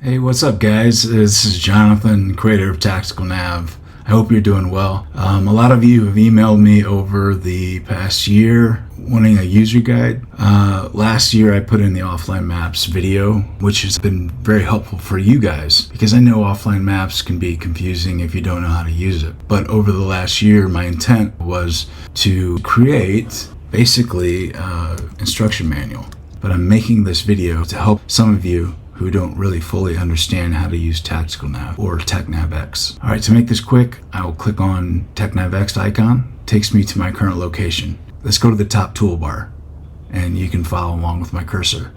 Hey, what's up, guys? This is Jonathan, creator of Tactical Nav. I hope you're doing well. A lot of you have emailed me over the past year wanting a user guide. Last year I put in the offline maps video, which has been very helpful for you guys because I know offline maps can be confusing if you don't know how to use it. But over the last year, my intent was to create basically instruction manual. But I'm making this video to help some of you who don't really fully understand how to use Tactical Nav or TACNAV-X. All right, to make this quick, I will click on TACNAV-X icon. It takes me to my current location. Let's go to the top toolbar, and you can follow along with my cursor.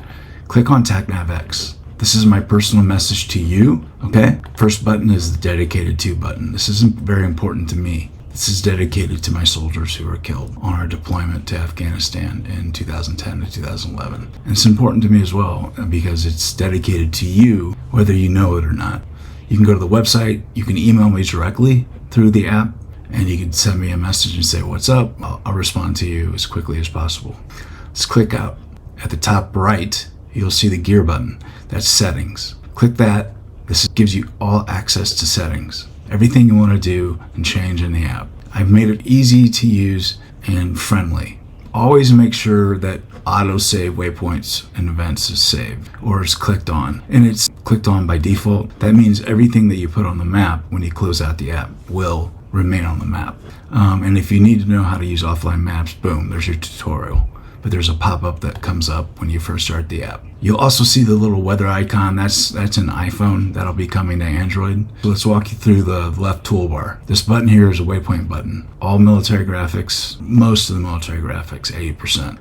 Click on TACNAV-X. This is my personal message to you, okay? First button is the dedicated to button. This isn't very important to me. This is dedicated to my soldiers who were killed on our deployment to Afghanistan in 2010 to 2011. And it's important to me as well because it's dedicated to you, whether you know it or not. You can go to the website, you can email me directly through the app, and you can send me a message and say, what's up? I'll respond to you as quickly as possible. Let's click out. At the top right, you'll see the gear button. That's settings. Click that. This gives you all access to settings. Everything you want to do and change in the app. I've made it easy to use and friendly. Always make sure that auto save waypoints and events is saved or is clicked on. And it's clicked on by default. That means everything that you put on the map when you close out the app will remain on the map. And if you need to know how to use offline maps, boom, there's your tutorial. But there's a pop-up that comes up when you first start the app. You'll also see the little weather icon. That's an iPhone. That'll be coming to Android. So let's walk you through the left toolbar. This button here is a waypoint button. All military graphics, most of the military graphics, 80%.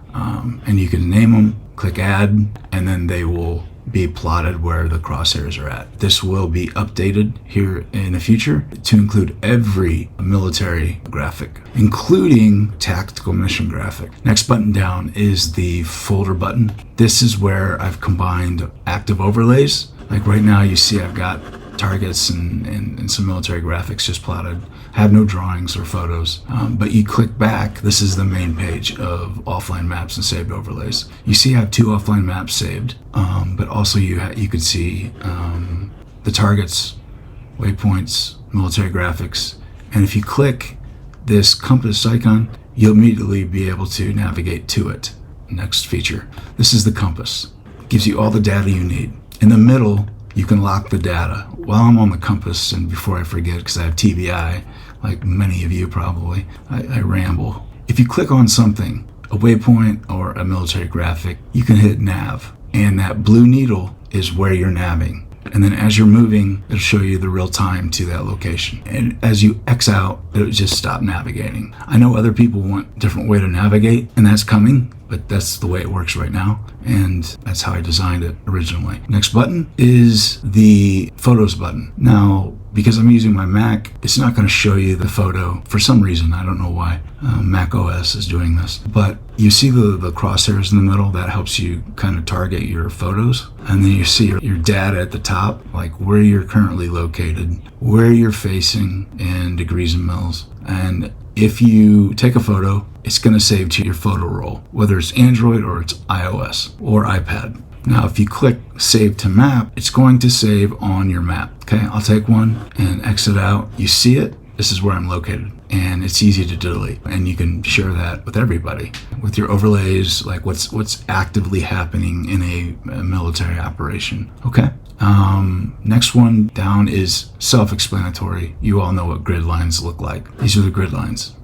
And you can name them, click add, and then they will be plotted where the crosshairs are at. This will be updated here in the future to include every military graphic, including tactical mission graphic. Next button down is the folder button. This is where I've combined active overlays. Like right now you see I've got targets and some military graphics just plotted. I have no drawings or photos, but you click back. This is the main page of offline maps and saved overlays. You see I have 2 offline maps saved, but also you can see the targets, waypoints, military graphics, and if you click this compass icon, you'll immediately be able to navigate to it. Next feature. This is the compass. It gives you all the data you need. In the middle, you can lock the data. While I'm on the compass, and before I forget, because I have TBI, like many of you probably, I ramble. If you click on something, a waypoint or a military graphic, you can hit nav, and that blue needle is where you're navving. And then as you're moving, it'll show you the real time to that location. And as you X out, it'll just stop navigating. I know other people want a different way to navigate, and that's coming, but that's the way it works right now. And that's how I designed it originally. Next button is the photos button. Now, because I'm using my Mac, it's not going to show you the photo for some reason. I don't know why. Mac OS is doing this. But you see the crosshairs in the middle. That helps you kind of target your photos. And then you see your data at the top, like where you're currently located, where you're facing, and degrees and mils. And if you take a photo, it's going to save to your photo roll, whether it's Android or it's iOS or iPad. Now, if you click Save to Map, it's going to save on your map. Okay, I'll take one and exit out. You see it? This is where I'm located. And it's easy to delete. And you can share that with everybody. With your overlays, like what's actively happening in a military operation. Okay. Next one down is self-explanatory. You all know what grid lines look like. These are the grid lines.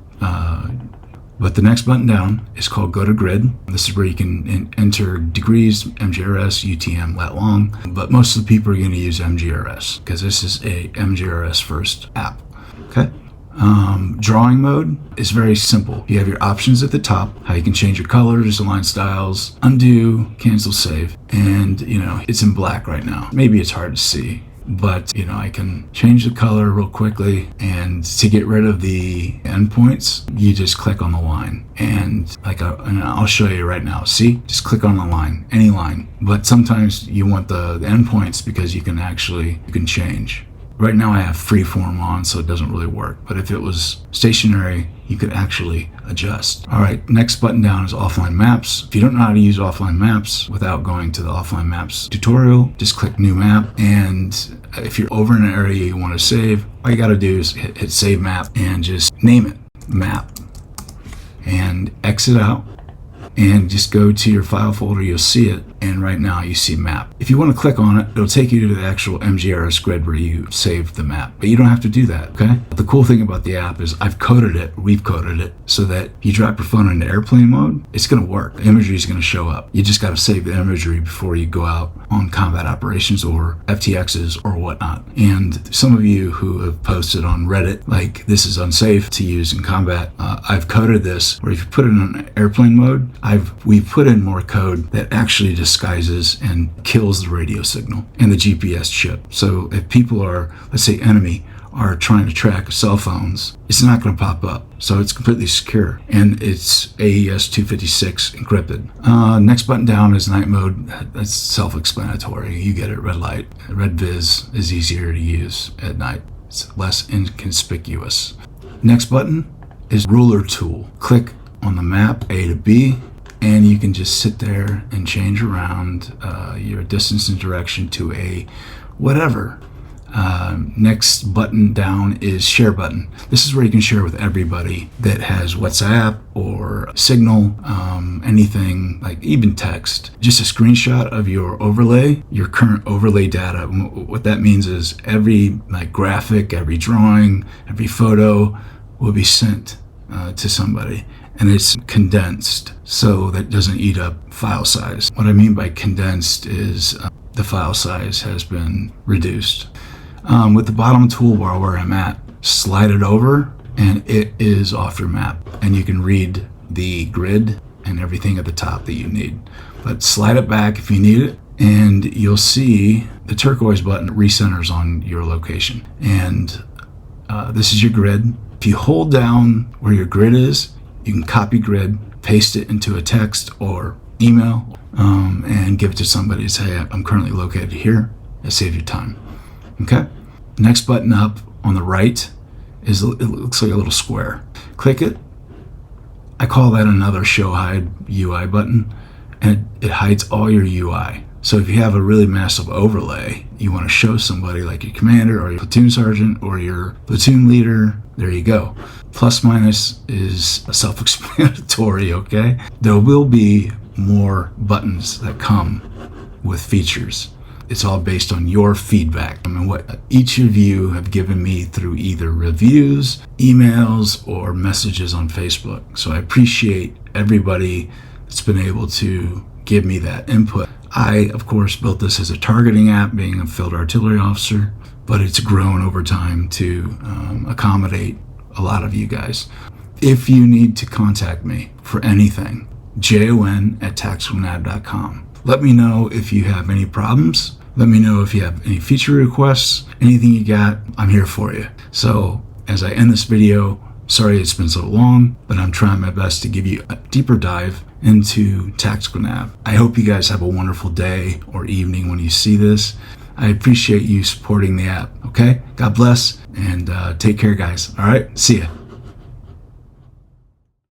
But the next button down is called Go to Grid. This is where you can enter degrees, MGRS, UTM, lat long. But most of the people are going to use MGRS because this is a MGRS first app. Okay. Drawing mode is very simple. You have your options at the top, how you can change your colors, align styles, undo, cancel, save. And, it's in black right now. Maybe it's hard to see. But, I can change the color real quickly, and to get rid of the endpoints, you just click on the line. And I'll show you right now. See, just click on the line, any line. But sometimes you want the endpoints because you can change. Right now I have freeform on, so it doesn't really work. But if it was stationary, you could actually adjust. All right, next button down is offline maps. If you don't know how to use offline maps without going to the offline maps tutorial, just click new map. And if you're over in an area you want to save, all you got to do is hit save map and just name it map and exit out and just go to your file folder. You'll see it, and right now you see map. If you want to click on it, it'll take you to the actual MGRS grid where you saved the map, but you don't have to do that, okay? The cool thing about the app is we've coded it so that you drop your phone into airplane mode, it's gonna work. The imagery is gonna show up. You just gotta save the imagery before you go out on combat operations or FTXs or whatnot. And some of you who have posted on Reddit, like, this is unsafe to use in combat, I've coded this where if you put it in airplane mode, we've put in more code that actually disguises and kills the radio signal and the GPS chip. So if people are, let's say enemy, are trying to track cell phones, it's not going to pop up. So it's completely secure, and it's AES 256 encrypted. Next button down is night mode. That's self-explanatory. You get it, red light. Red vis is easier to use at night. It's less inconspicuous. Next button is ruler tool. Click on the map A to B, and you can just sit there and change around your distance and direction to a whatever. Next button down is share button. This is where you can share with everybody that has WhatsApp or Signal, anything, like even text. Just a screenshot of your overlay, your current overlay data. What that means is every graphic, every drawing, every photo will be sent to somebody. And it's condensed so that it doesn't eat up file size. What I mean by condensed is the file size has been reduced. With the bottom toolbar where I'm at, slide it over and it is off your map. And you can read the grid and everything at the top that you need. But slide it back if you need it, and you'll see the turquoise button recenters on your location. And this is your grid. If you hold down where your grid is, you can copy grid, paste it into a text or email, and give it to somebody and say, I'm currently located here. It saves you time. Okay? Next button up on the right it looks like a little square. Click it. I call that another show hide UI button, and it hides all your UI. So if you have a really massive overlay, you want to show somebody like your commander or your platoon sergeant or your platoon leader, there you go. Plus minus is self-explanatory, okay? There will be more buttons that come with features. It's all based on your feedback. I mean, what each of you have given me through either reviews, emails, or messages on Facebook. So I appreciate everybody that's been able to give me that input. I, of course, built this as a targeting app, being a field artillery officer, but it's grown over time to accommodate a lot of you guys. If you need to contact me for anything, jon@tacticalnav.com. Let me know if you have any problems. Let me know if you have any feature requests, anything you got, I'm here for you. So as I end this video, sorry it's been so long, but I'm trying my best to give you a deeper dive into Tactical Nav. I hope you guys have a wonderful day or evening when you see this. I appreciate you supporting the app, okay? God bless, and take care, guys. All right, see ya.